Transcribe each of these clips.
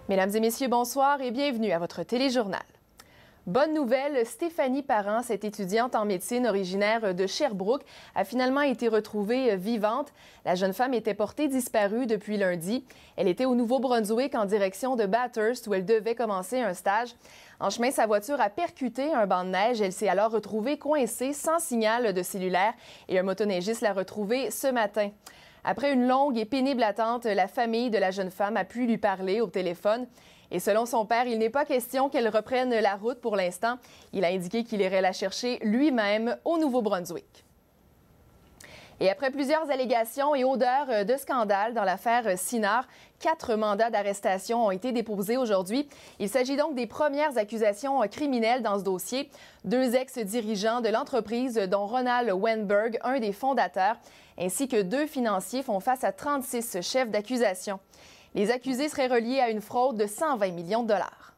Mesdames et messieurs, bonsoir et bienvenue à votre téléjournal. Bonne nouvelle, Stéphanie Parent, cette étudiante en médecine originaire de Sherbrooke, a finalement été retrouvée vivante. La jeune femme était portée disparue depuis lundi. Elle était au Nouveau-Brunswick en direction de Bathurst où elle devait commencer un stage. En chemin, sa voiture a percuté un banc de neige. Elle s'est alors retrouvée coincée sans signal de cellulaire et un motoneigiste l'a retrouvée ce matin. Après une longue et pénible attente, la famille de la jeune femme a pu lui parler au téléphone. Et selon son père, il n'est pas question qu'elle reprenne la route pour l'instant. Il a indiqué qu'il irait la chercher lui-même au Nouveau-Brunswick. Et après plusieurs allégations et odeurs de scandale dans l'affaire Sinard, 4 mandats d'arrestation ont été déposés aujourd'hui. Il s'agit donc des premières accusations criminelles dans ce dossier. 2 ex-dirigeants de l'entreprise, dont Ronald Weinberg, un des fondateurs, ainsi que 2 financiers font face à 36 chefs d'accusation. Les accusés seraient reliés à une fraude de 120 millions de dollars.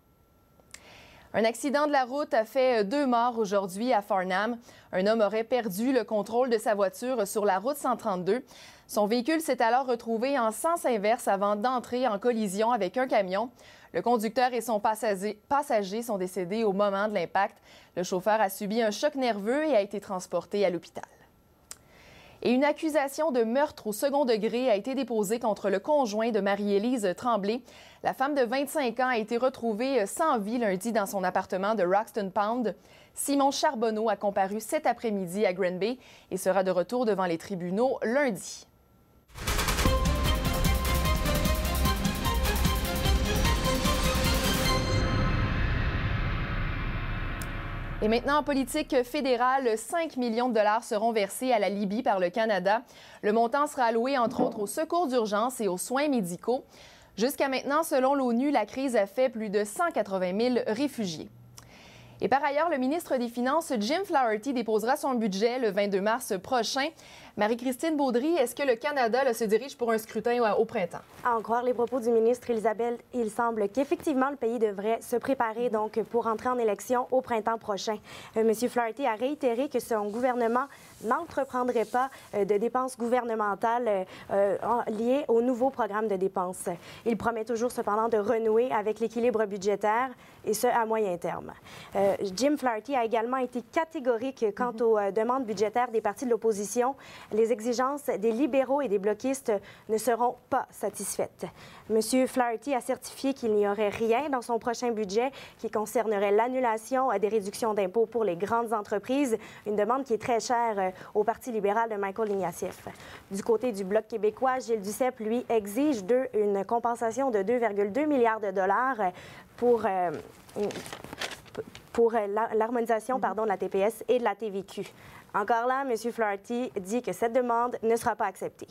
Un accident de la route a fait 2 morts aujourd'hui à Farnham. Un homme aurait perdu le contrôle de sa voiture sur la route 132. Son véhicule s'est alors retrouvé en sens inverse avant d'entrer en collision avec un camion. Le conducteur et son passager sont décédés au moment de l'impact. Le chauffeur a subi un choc nerveux et a été transporté à l'hôpital. Et une accusation de meurtre au second degré a été déposée contre le conjoint de Marie-Élise Tremblay. La femme de 25 ans a été retrouvée sans vie lundi dans son appartement de Roxton Pound. Simon Charbonneau a comparu cet après-midi à Granby et sera de retour devant les tribunaux lundi. Et maintenant, en politique fédérale, 5 millions de dollars seront versés à la Libye par le Canada. Le montant sera alloué, entre autres, aux secours d'urgence et aux soins médicaux. Jusqu'à maintenant, selon l'ONU, la crise a fait plus de 180 000 réfugiés. Et par ailleurs, le ministre des Finances, Jim Flaherty, déposera son budget le 22 mars prochain. Marie-Christine Baudry, est-ce que le Canada se dirige pour un scrutin au printemps? À en croire les propos du ministre Elisabeth, il semble qu'effectivement le pays devrait se préparer donc pour entrer en élection au printemps prochain. M. Flaherty a réitéré que son gouvernement n'entreprendrait pas de dépenses gouvernementales liées au nouveau programme de dépenses. Il promet toujours cependant de renouer avec l'équilibre budgétaire et ce à moyen terme. Jim Flaherty a également été catégorique quant aux demandes budgétaires des partis de l'opposition. Les exigences des libéraux et des bloquistes ne seront pas satisfaites. M. Flaherty a certifié qu'il n'y aurait rien dans son prochain budget qui concernerait l'annulation des réductions d'impôts pour les grandes entreprises, une demande qui est très chère au Parti libéral de Michael Ignatieff. Du côté du Bloc québécois, Gilles Duceppe, lui, exige une compensation de 2,2 milliards de dollars pour l'harmonisation de la TPS et de la TVQ. Encore là, M. Flaherty dit que cette demande ne sera pas acceptée.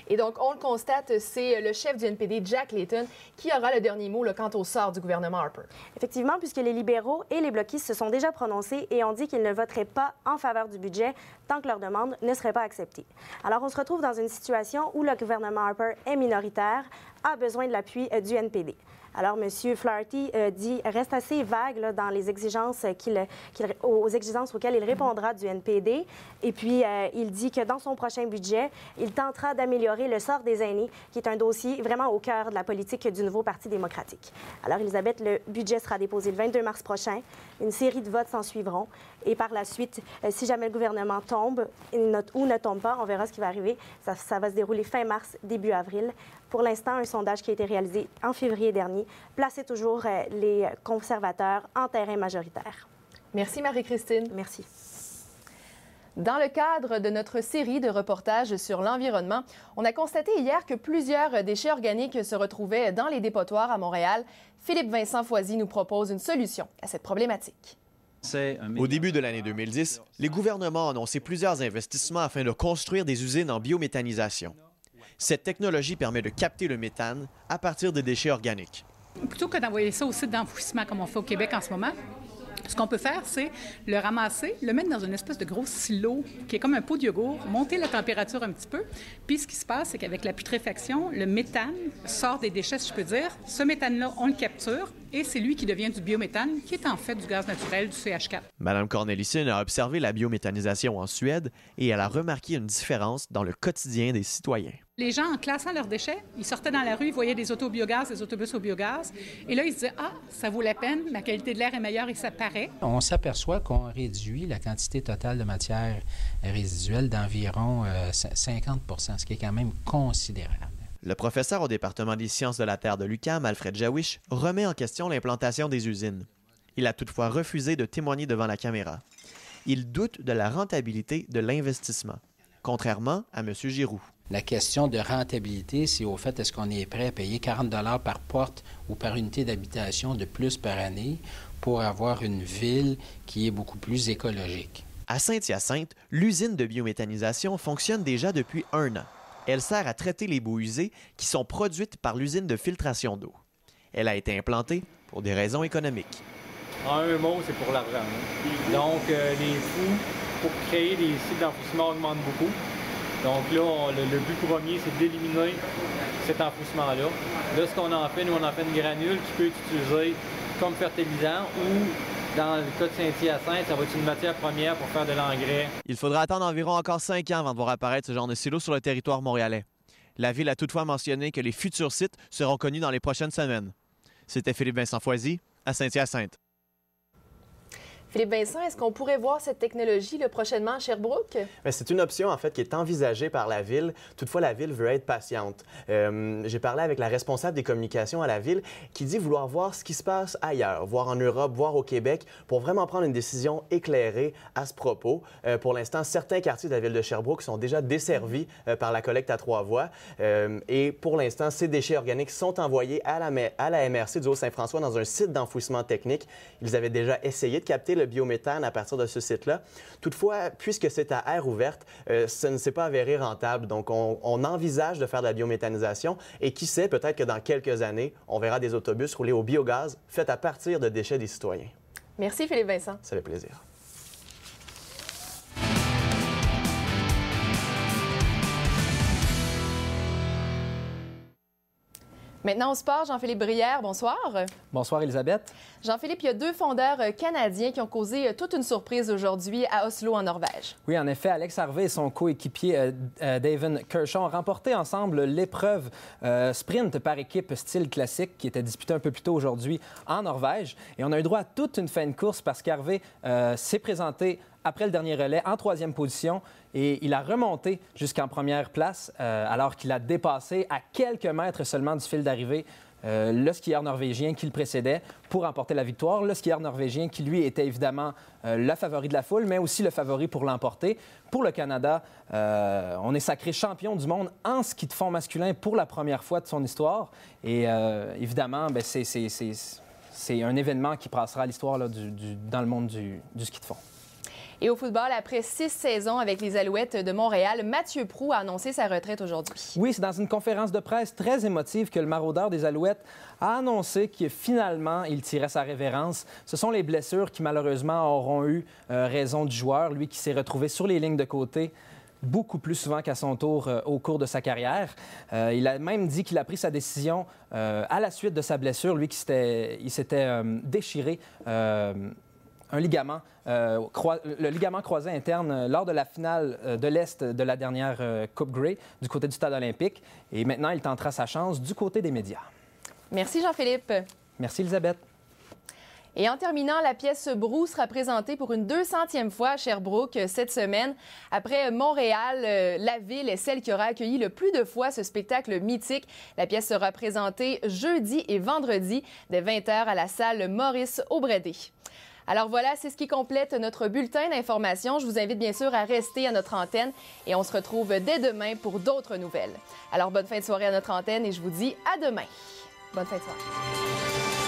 Et donc, on le constate, c'est le chef du NPD, Jack Layton, qui aura le dernier mot quant au sort du gouvernement Harper. Effectivement, puisque les libéraux et les bloquistes se sont déjà prononcés et ont dit qu'ils ne voteraient pas en faveur du budget tant que leur demande ne serait pas acceptée. Alors, on se retrouve dans une situation où le gouvernement Harper est minoritaire, a besoin de l'appui du NPD. Alors, M. Flaherty reste assez vague dans les exigences aux exigences auxquelles il répondra du NPD. Et puis, il dit que dans son prochain budget, il tentera d'améliorer le sort des aînés, qui est un dossier vraiment au cœur de la politique du nouveau Parti démocratique. Alors, Elisabeth, le budget sera déposé le 22 mars prochain. Une série de votes s'en suivront. Et par la suite, si jamais le gouvernement tombe ou ne tombe pas, on verra ce qui va arriver. Ça va se dérouler fin mars, début avril. Pour l'instant, un sondage qui a été réalisé en février dernier plaçait toujours les conservateurs en terrain majoritaire. Merci Marie-Christine. Merci. Dans le cadre de notre série de reportages sur l'environnement, on a constaté hier que plusieurs déchets organiques se retrouvaient dans les dépotoirs à Montréal. Philippe Vincent Foisy nous propose une solution à cette problématique. Au début de l'année 2010, les gouvernements ont annoncé plusieurs investissements afin de construire des usines en biométhanisation. Cette technologie permet de capter le méthane à partir des déchets organiques. Plutôt que d'envoyer ça au site d'enfouissement comme on fait au Québec en ce moment, ce qu'on peut faire, c'est le ramasser, le mettre dans une espèce de gros silo qui est comme un pot de yogourt, monter la température un petit peu. Puis ce qui se passe, c'est qu'avec la putréfaction, le méthane sort des déchets, si je peux dire. Ce méthane-là, on le capture et c'est lui qui devient du biométhane, qui est en fait du gaz naturel, du CH4. Mme Cornelissen a observé la biométhanisation en Suède et elle a remarqué une différence dans le quotidien des citoyens. Les gens, en classant leurs déchets, ils sortaient dans la rue, ils voyaient des autos au biogaz, des autobus au biogaz. Et là, ils se disaient « Ah, ça vaut la peine, ma qualité de l'air est meilleure et ça paraît. » On s'aperçoit qu'on réduit la quantité totale de matière résiduelle d'environ 50 %, ce qui est quand même considérable. Le professeur au département des sciences de la Terre de l'UQAM, Alfred Jawish, remet en question l'implantation des usines. Il a toutefois refusé de témoigner devant la caméra. Il doute de la rentabilité de l'investissement, contrairement à M. Giroux. La question de rentabilité, c'est au fait, est-ce qu'on est prêt à payer 40 $ par porte ou par unité d'habitation de plus par année pour avoir une ville qui est beaucoup plus écologique? À Saint-Hyacinthe, l'usine de biométhanisation fonctionne déjà depuis 1 an. Elle sert à traiter les boues usées qui sont produites par l'usine de filtration d'eau. Elle a été implantée pour des raisons économiques. En un mot, c'est pour l'argent. Donc, les coûts pour créer des sites d'enfouissement augmentent beaucoup. Donc là, le but premier, c'est d'éliminer cet enfouissement-là. Là, ce qu'on en fait, nous, on en fait une granule qui peut être utilisée comme fertilisant ou, dans le cas de Saint-Hyacinthe, ça va être une matière première pour faire de l'engrais. Il faudra attendre environ encore 5 ans avant de voir apparaître ce genre de silo sur le territoire montréalais. La Ville a toutefois mentionné que les futurs sites seront connus dans les prochaines semaines. C'était Philippe-Vincent Foisy, à Saint-Hyacinthe. Philippe-Vincent, est-ce qu'on pourrait voir cette technologie prochainement à Sherbrooke? C'est une option, en fait, qui est envisagée par la Ville. Toutefois, la Ville veut être patiente. J'ai parlé avec la responsable des communications à la Ville qui dit vouloir voir ce qui se passe ailleurs, voir en Europe, voir au Québec, pour vraiment prendre une décision éclairée à ce propos. Pour l'instant, certains quartiers de la Ville de Sherbrooke sont déjà desservis par la collecte à 3 voies. Et pour l'instant, ces déchets organiques sont envoyés à la MRC du Haut-Saint-François dans un site d'enfouissement technique. Ils avaient déjà essayé de capter le biométhane à partir de ce site-là. Toutefois, puisque c'est à air ouverte, ça ne s'est pas avéré rentable. Donc, on envisage de faire de la biométhanisation et qui sait, peut-être que dans quelques années, on verra des autobus rouler au biogaz faits à partir de déchets des citoyens. Merci Philippe-Vincent. Ça fait plaisir. Maintenant au sport, Jean-Philippe Brière, bonsoir. Bonsoir Elisabeth. Jean-Philippe, il y a 2 fondeurs canadiens qui ont causé toute une surprise aujourd'hui à Oslo, en Norvège. Oui, en effet, Alex Harvey et son coéquipier David Kershaw ont remporté ensemble l'épreuve sprint par équipe style classique qui était disputée un peu plus tôt aujourd'hui en Norvège. Et on a eu droit à toute une fin de course parce qu'Harvey s'est présenté après le dernier relais en 3e position et il a remonté jusqu'en première place alors qu'il a dépassé à quelques mètres seulement du fil d'arrivée le skieur norvégien qui le précédait pour remporter la victoire. Le skieur norvégien qui, lui, était évidemment le favori de la foule, mais aussi le favori pour l'emporter. Pour le Canada, on est sacré champion du monde en ski de fond masculin pour la première fois de son histoire. Et évidemment, c'est un événement qui passera à l'histoire dans le monde du ski de fond. Et au football, après 6 saisons avec les Alouettes de Montréal, Mathieu Proulx a annoncé sa retraite aujourd'hui. Oui, c'est dans une conférence de presse très émotive que le maraudeur des Alouettes a annoncé que finalement, il tirait sa révérence. Ce sont les blessures qui, malheureusement, auront eu raison du joueur, lui qui s'est retrouvé sur les lignes de côté beaucoup plus souvent qu'à son tour au cours de sa carrière. Il a même dit qu'il a pris sa décision à la suite de sa blessure, lui qui s'était déchiré un ligament, le ligament croisé interne lors de la finale de l'Est de la dernière Coupe Grey du côté du Stade olympique. Et maintenant, il tentera sa chance du côté des médias. Merci Jean-Philippe. Merci Elisabeth. Et en terminant, la pièce Brou sera présentée pour une 200e fois à Sherbrooke cette semaine. Après Montréal, la ville est celle qui aura accueilli le plus de fois ce spectacle mythique. La pièce sera présentée jeudi et vendredi dès 20h à la salle Maurice Aubredé. Alors voilà, c'est ce qui complète notre bulletin d'information. Je vous invite bien sûr à rester à notre antenne et on se retrouve dès demain pour d'autres nouvelles. Alors bonne fin de soirée à notre antenne et je vous dis à demain. Bonne fin de soirée.